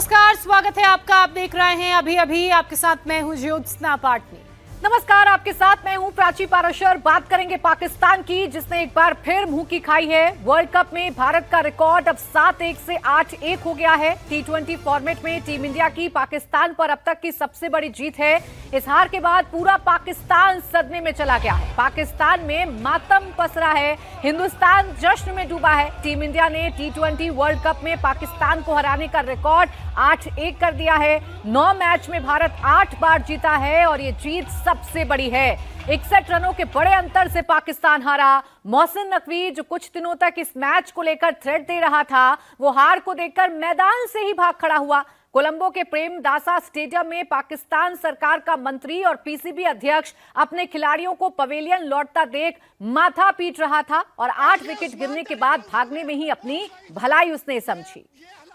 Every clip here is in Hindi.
नमस्कार, स्वागत है आपका। आप देख रहे हैं अभी अभी। आपके साथ मैं हूं ज्योत्सना पाटनी। नमस्कार, आपके साथ मैं हूं प्राची पाराशर। बात करेंगे पाकिस्तान की, जिसने एक बार फिर मुंह की खाई है। वर्ल्ड कप में भारत का रिकॉर्ड अब 7-1 से 8-1 हो गया है। T20 फॉर्मेट में टीम इंडिया की पाकिस्तान पर अब तक की सबसे बड़ी जीत है। इस हार के बाद पूरा पाकिस्तान सदमे में चला गया है। पाकिस्तान में मातम पसरा है, हिंदुस्तान जश्न में डूबा है। टीम इंडिया ने T20 वर्ल्ड कप में पाकिस्तान को हराने का रिकॉर्ड 8-1 कर दिया है। 9 मैच में भारत 8 बार जीता है और ये जीत सबसे बड़ी है। 61 रनों के बड़े अंतर से पाकिस्तान हारा। मोहसिन नकवी, जो कुछ दिनों तक इस मैच को लेकर थ्रेट दे रहा था, वो हार को देखकर मैदान से ही भाग खड़ा हुआ। कोलंबो के प्रेमदासा स्टेडियम में पाकिस्तान सरकार का मंत्री और पीसीबी अध्यक्ष अपने खिलाड़ियों को पवेलियन लौटता देख माथा पीट रहा था और 8 विकेट गिरने के बाद भागने में ही अपनी भलाई उसने समझी।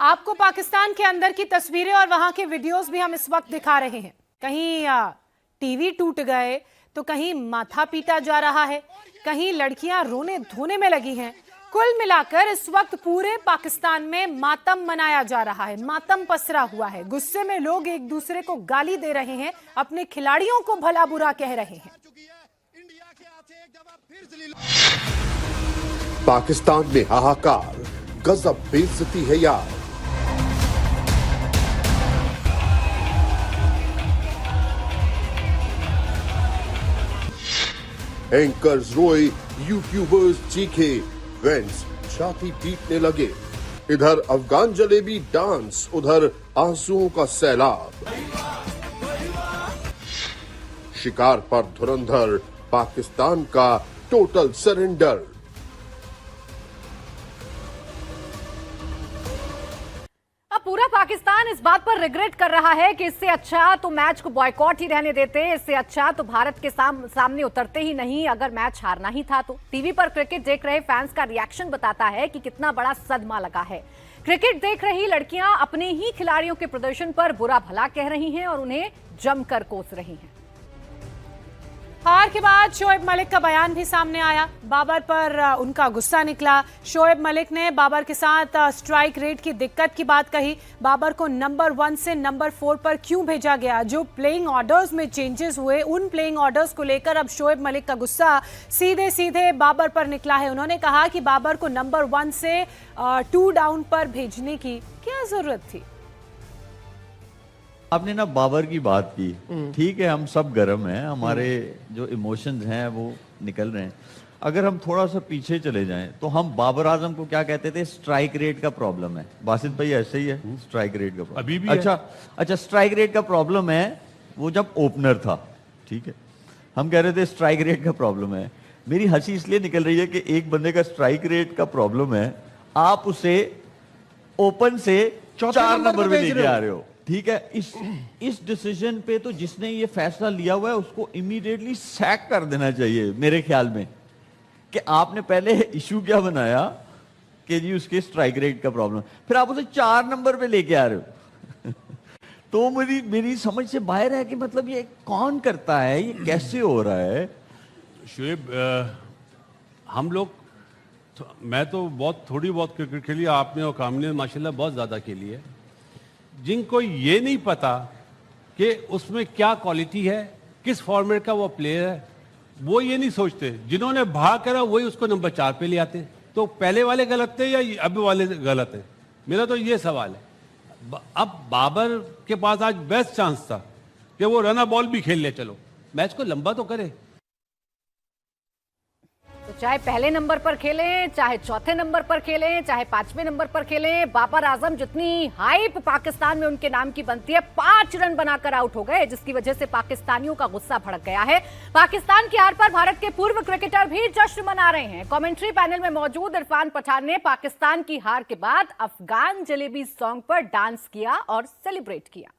आपको पाकिस्तान के अंदर की तस्वीरें और वहां के वीडियोस भी हम इस वक्त दिखा रहे हैं। कहीं टीवी टूट गए तो कहीं माथा पीटा जा रहा है, कहीं लड़कियां रोने धोने में लगी हैं। कुल मिलाकर इस वक्त पूरे पाकिस्तान में मातम मनाया जा रहा है, मातम पसरा हुआ है। गुस्से में लोग एक दूसरे को गाली दे रहे हैं, अपने खिलाड़ियों को भला बुरा कह रहे हैं। पाकिस्तान में हाहाकार, गजब बेइज्जती है यार। एंकर्स रोए, यूट्यूबर्स चीखे, फैंस छाती पीटने लगे। इधर अफगान जलेबी डांस, उधर आंसुओं का सैलाब। शिकार पर धुरंधर, पाकिस्तान का टोटल सरेंडर। अब पूरा पाकिस्तान इस बात पर रिग्रेट कर रहा है कि इससे अच्छा तो मैच को बॉयकॉट ही रहने देते, इससे अच्छा तो भारत के सामने उतरते ही नहीं अगर मैच हारना ही था तो। टीवी पर क्रिकेट देख रहे फैंस का रिएक्शन बताता है कि कितना बड़ा सदमा लगा है। क्रिकेट देख रही लड़कियां अपने ही खिलाड़ियों के प्रदर्शन पर बुरा भला कह रही हैं और उन्हें जमकर कोस रही हैं। हार के बाद शोएब मलिक का बयान भी सामने आया। बाबर पर उनका गुस्सा निकला। शोएब मलिक ने बाबर के साथ स्ट्राइक रेट की दिक्कत की बात कही। बाबर को नंबर 1 से नंबर 4 पर क्यों भेजा गया, जो प्लेइंग ऑर्डर्स में चेंजेस हुए, उन प्लेइंग ऑर्डर्स को लेकर अब शोएब मलिक का गुस्सा सीधे सीधे बाबर पर निकला है। उन्होंने कहा कि बाबर को नंबर 1 से 2 डाउन पर भेजने की क्या जरूरत थी। आपने ना बाबर की बात की, ठीक है, हम सब गर्म हैं, हमारे जो इमोशंस हैं वो निकल रहे हैं। अगर हम थोड़ा सा पीछे चले जाएं तो हम बाबर आजम को क्या कहते थे, स्ट्राइक रेट का प्रॉब्लम है। बासित भाई ऐसे ही है, स्ट्राइक रेट का प्रॉब्लम अभी भी अच्छा स्ट्राइक रेट का प्रॉब्लम है वो जब ओपनर था, ठीक है। हम कह रहे थे स्ट्राइक रेट का प्रॉब्लम है। मेरी हंसी इसलिए निकल रही है कि एक बंदे का स्ट्राइक रेट का प्रॉब्लम है, आप उसे ओपन से 4 नंबर पे लेके आ रहे हो, ठीक है। इस डिसीजन पे तो जिसने ये फैसला लिया हुआ है उसको इमीडिएटली सैक कर देना चाहिए मेरे ख्याल में, कि आपने पहले इशू क्या बनाया कि जी उसके स्ट्राइक रेट का प्रॉब्लम, फिर आप उसे 4 नंबर पे लेके आ रहे हो। तो मेरी समझ से बाहर है कि मतलब ये कौन करता है, ये कैसे हो रहा है। शुएब, हम लोग मैं तो बहुत थोड़ी बहुत क्रिकेट खेली, आपने और कामनी ने माशाल्लाह बहुत ज्यादा खेली है। जिनको ये नहीं पता कि उसमें क्या क्वालिटी है, किस फॉर्मेट का वो प्लेयर है, वो ये नहीं सोचते। जिन्होंने भाग करा वही उसको नंबर 4 पे ले आते। तो पहले वाले गलत थे या अब वाले गलत है, मेरा तो ये सवाल है। अब बाबर के पास आज बेस्ट चांस था कि वो रन बॉल भी खेल ले, चलो मैच को लंबा तो करे। तो चाहे पहले नंबर पर खेलें, चाहे चौथे नंबर पर खेलें, चाहे 5वें नंबर पर खेलें, बाबर आजम जितनी हाइप पाकिस्तान में उनके नाम की बनती है, 5 रन बनाकर आउट हो गए, जिसकी वजह से पाकिस्तानियों का गुस्सा भड़क गया है। पाकिस्तान की हार पर भारत के पूर्व क्रिकेटर भी जश्न मना रहे हैं। कमेंट्री पैनल में मौजूद इरफान पठान ने पाकिस्तान की हार के बाद अफगान जलेबी सॉन्ग पर डांस किया और सेलिब्रेट किया।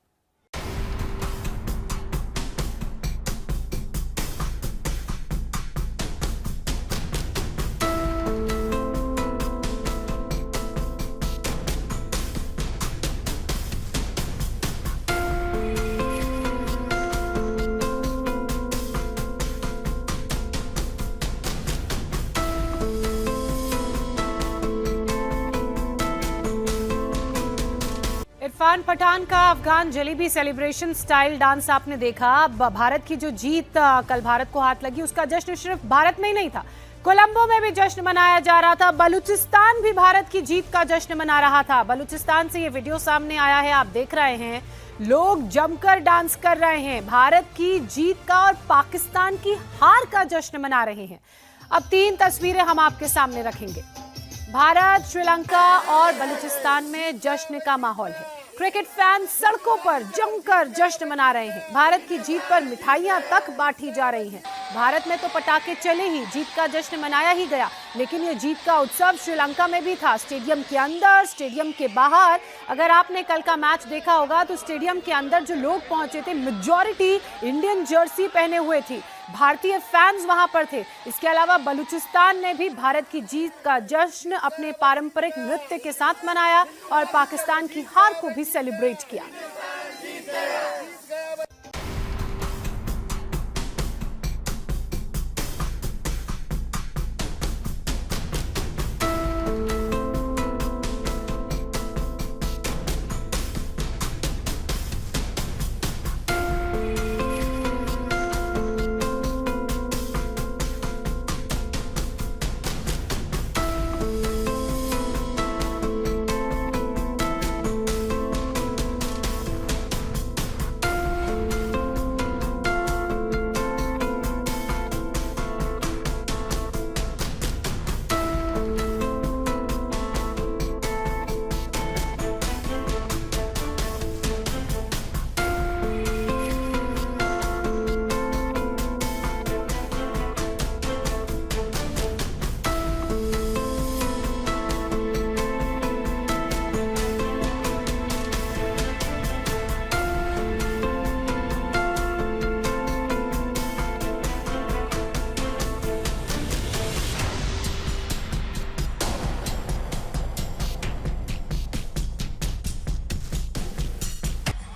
इरफान पठान का Afghan jalebi celebration style dance आपने देखा। भारत की जो जीत कल भारत को हाथ लगी, उसका जश्न सिर्फ भारत में ही नहीं था, कोलंबो में भी जश्न मनाया जा रहा था। बलूचिस्तान भी भारत की जीत का जश्न मना रहा था। बलूचिस्तान से ये वीडियो सामने आया है, आप देख रहे हैं, लोग जमकर डांस कर रहे हैं, भारत की जीत का और पाकिस्तान की हार का जश्न मना रहे हैं। अब 3 तस्वीरें हम आपके सामने रखेंगे। भारत, श्रीलंका और बलूचिस्तान में जश्न का माहौल है। क्रिकेट फैन सड़कों पर जमकर जश्न मना रहे हैं। भारत की जीत पर मिठाइयां तक बांटी जा रही हैं। भारत में तो पटाखे चले ही, जीत का जश्न मनाया ही गया, लेकिन ये जीत का उत्सव श्रीलंका में भी था। स्टेडियम के अंदर, स्टेडियम के बाहर। अगर आपने कल का मैच देखा होगा तो स्टेडियम के अंदर जो लोग पहुंचे थे, मेजॉरिटी इंडियन जर्सी पहने हुए थी। भारतीय फैंस वहां पर थे। इसके अलावा बलूचिस्तान ने भी भारत की जीत का जश्न अपने पारंपरिक नृत्य के साथ मनाया और पाकिस्तान की हार को भी सेलिब्रेट किया।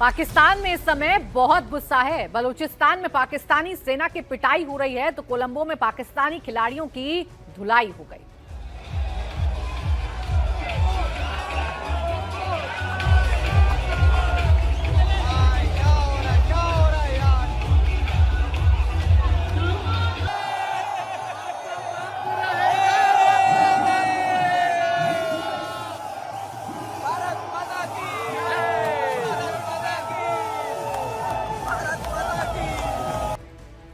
पाकिस्तान में इस समय बहुत गुस्सा है। बलूचिस्तान में पाकिस्तानी सेना की पिटाई हो रही है तो कोलंबो में पाकिस्तानी खिलाड़ियों की धुलाई हो गई।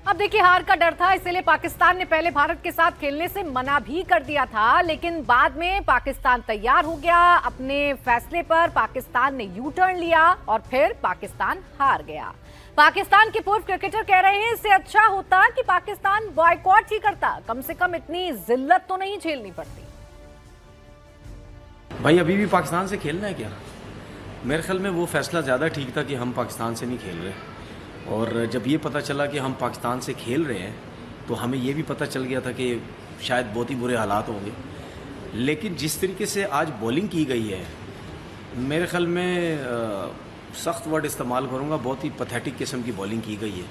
अब देखिए, हार का डर था, इसीलिए पाकिस्तान ने पहले भारत के साथ खेलने से मना भी कर दिया था, लेकिन बाद में पाकिस्तान तैयार हो गया। अपने फैसले पर पाकिस्तान ने यू टर्न लिया और फिर पाकिस्तान हार गया। पाकिस्तान के पूर्व क्रिकेटर कह रहे हैं, इससे अच्छा होता कि पाकिस्तान बॉयकॉट ही करता, कम से कम इतनी जिल्लत तो नहीं झेलनी पड़ती। भाई अभी भी पाकिस्तान से खेलना है क्या? मेरे ख्याल में वो फैसला ज़्यादा ठीक था कि हम पाकिस्तान से नहीं खेल रहे। और जब ये पता चला कि हम पाकिस्तान से खेल रहे हैं तो हमें ये भी पता चल गया था कि शायद बहुत ही बुरे हालात होंगे। लेकिन जिस तरीके से आज बॉलिंग की गई है, मेरे ख्याल में सख्त वर्ड इस्तेमाल करूँगा, बहुत ही पैथेटिक किस्म की बॉलिंग की गई है।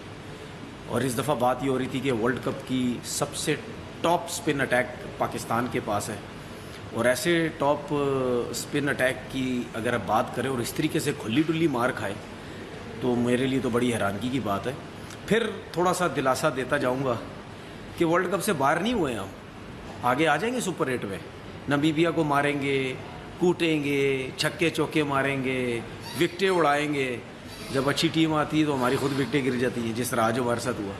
और इस दफ़ा बात ये हो रही थी कि वर्ल्ड कप की सबसे टॉप स्पिन अटैक पाकिस्तान के पास है, और ऐसे टॉप स्पिन अटैक की अगर आप बात करें और इस तरीके से खुली डुल्ली मार खाए तो मेरे लिए तो बड़ी हैरानगी की बात है। फिर थोड़ा सा दिलासा देता जाऊंगा कि वर्ल्ड कप से बाहर नहीं हुए हम, आगे आ जाएंगे सुपर 8 में। नामीबिया को मारेंगे, कूटेंगे, छक्के चौके मारेंगे, विकेटें उड़ाएंगे। जब अच्छी टीम आती है तो हमारी खुद विकेटें गिर जाती हैं, जिस तरह आज हमारे साथ हुआ।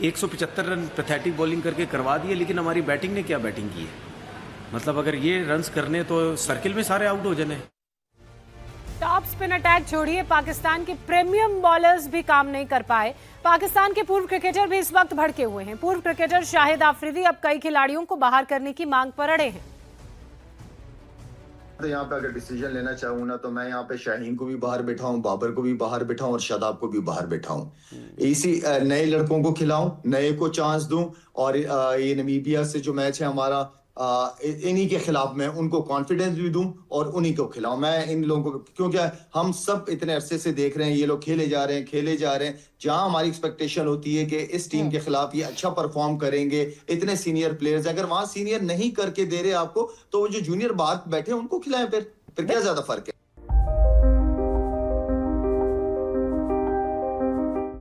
175 रन पैथेटिक बॉलिंग करके करवा दिए, लेकिन हमारी बैटिंग ने क्या बैटिंग की है। मतलब अगर ये रन्स करने तो सर्किल में सारे आउट हो जाने। टॉप स्पिन अटैक छोड़िए, पाकिस्तान के प्रीमियम बॉलर्स भी काम नहीं कर पाए। पाकिस्तान के पूर्व क्रिकेटर भी इस वक्त भड़के हुए हैं। पूर्व क्रिकेटर शाहिद आफरीदी अब कई खिलाड़ियों को बाहर करने की मांग पर अड़े हैं। तो यहाँ पे अगर डिसीजन लेना चाहूँ ना, तो मैं यहाँ पे शाहीन को भी बाहर बैठाऊं, बाबर को भी बाहर बैठाऊं और शादाब को भी बाहर बैठाऊं। इसी नए लड़कों को खिलाऊं, नए को चांस दूं, और ये नामीबिया से जो मैच है हमारा, इन्हीं के खिलाफ मैं उनको कॉन्फिडेंस भी दूं और उन्हीं को खिलाऊं। मैं इन लोगों को, क्योंकि हम सब इतने अरसे से देख रहे हैं ये लोग खेले जा रहे हैं। जहां हमारी एक्सपेक्टेशन होती है कि इस टीम के खिलाफ ये अच्छा परफॉर्म करेंगे, इतने सीनियर प्लेयर्स, अगर वहां सीनियर नहीं करके दे रहे आपको, तो वो जो जूनियर बाहर बैठे उनको खिलाएं। फिर क्या ज्यादा फर्क है।